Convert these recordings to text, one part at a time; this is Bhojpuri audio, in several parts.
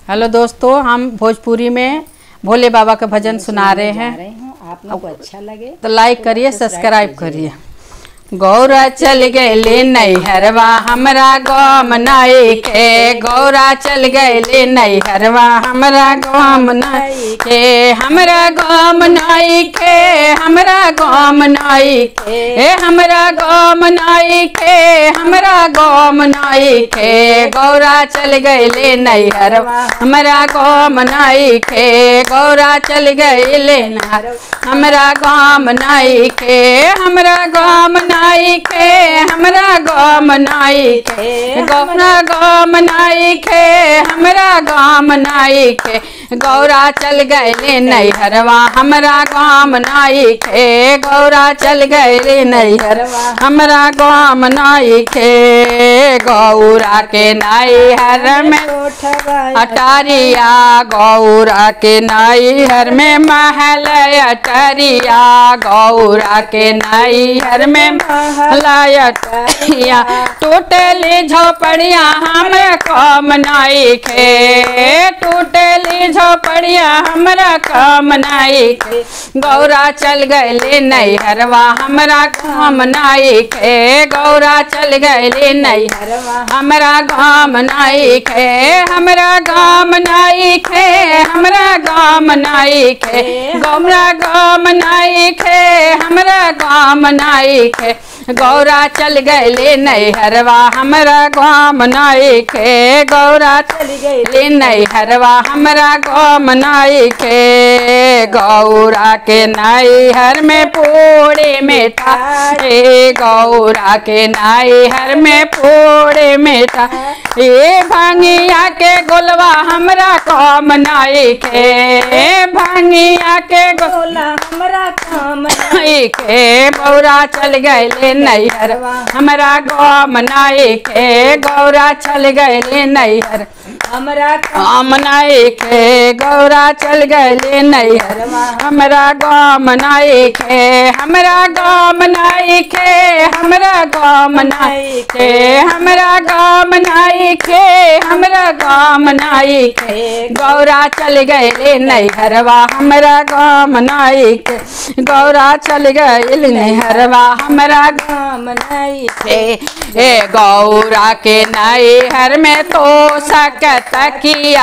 हेलो दोस्तों, हम भोजपुरी में भोले बाबा का भजन सुना रहे हैं। आप लोगों को अच्छा लगे तो लाइक करिए, सब्सक्राइब करिए। गौरा चल गए नैहरवा हमरा गाम नाई के, गौरा चल गए नैहरवा हमरा गाम नाई के, हमरा गाम नाई के, हमरा गाम नाई के, हमरा गाम नाई के, हमरा गाम नाई के। गौरा चल गए नैहरवा हमरा गाम नाई के, गौरा चल गए नैहरवा हमरा गाम नाई के, हमरा गाम नाई के, हमरा गाम नाई के, गौरा गाम नाई के, हमरा गाम नाई के। गौरा चल गए नैहरवा हमरा गाम नाई के, गौरा चल गए नैहरवा हमरा गाम नाई के। गौरा के नैहर में अटारिया, गौरा के नैहर में महल अटारिया, गौरा के नैहर में महल अटारिया। टूटली झोपड़िया हमरा काम नाई के, टूटली झोपड़िया हमरा काम नाई के। गौरा चल गए नैहरवा हमरा काम नाई के, गौरा चल गए नैहरवा हमरा गाम नाई के, हमरा गाम नाई के, हमरा गाम नाई के, गौरा गाम नाई के, हमरा गाम नाई के। गौरा चल गए नैहरवा हमरा गाम नाई के, गौरा चल गए नैहरवा हमरा गाम नाई के। गौरा के नैहर में पूरे मीठा, गौरा के नैहर में पूरे मीठा। ये भांगिया के गोलवा हमरा काम नाई के, भांगिया के गोला हमरा काम नाई के। गौरा चल गए नैहरवा हमरा गाम नाई के, गौरा चल गए नैहर हमरा गाम नाई के, गौरा चल गए नैहरवा हमरा गाम नाई के, हमरा गाम नाई के, हमरा गाम नाई के, हमरा गाम नाई के, हमरा गाम नाई के। गौरा चल गए नैहरवा हमरा गाम नाई के, गौरा चल गए नैहरवा हमरा गाम नाई के। गौरा के नैहर में तो सकत किया,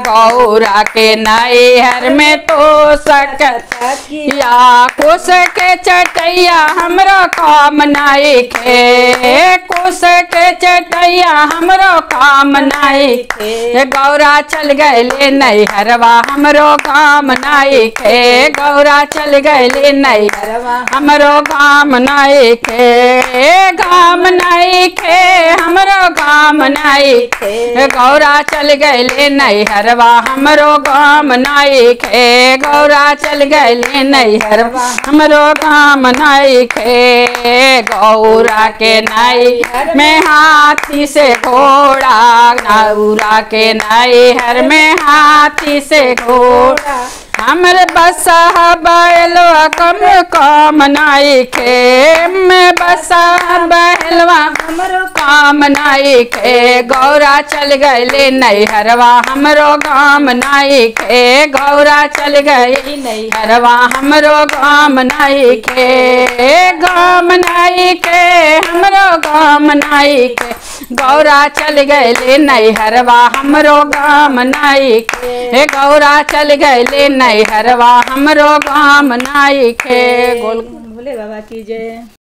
गौरा के नैहर में तो सकत किया। कुश के चटैया हमरो काम नाई के, कुश के चटैया हमरो काम नाई के। गौरा चल गए नैहरवा हमरो काम नाई के, गौरा चल गए नैहरवा हमरो काम नाई के, गाम नाई के, हमरो गाम नाई के। गौरा चल गए नैहरवा हमरो गाम नाई के, गौरा चल गए नैहरवा हमरो गाम नाई के। गौरा के नैहर में हाथी से घोड़ा, गौरा के नैहर में हाथी से घोड़ा। हमर बसा बैलवा कम काम नाई के, मैं बसा बैलवा हमरो काम नाई के। गौरा चल गए नैहरवा हमरो गाम नाई के, गौरा चल गए नैहरवा हमरो गाम नाई के, गाम नाई के, हमरो गाम नाई के। गौरा चल गए नैहरवा हमरो गाम नाई के, गौरा चल गए नैहरवा हमरो गाम नाई के। भोले बाबा की जय।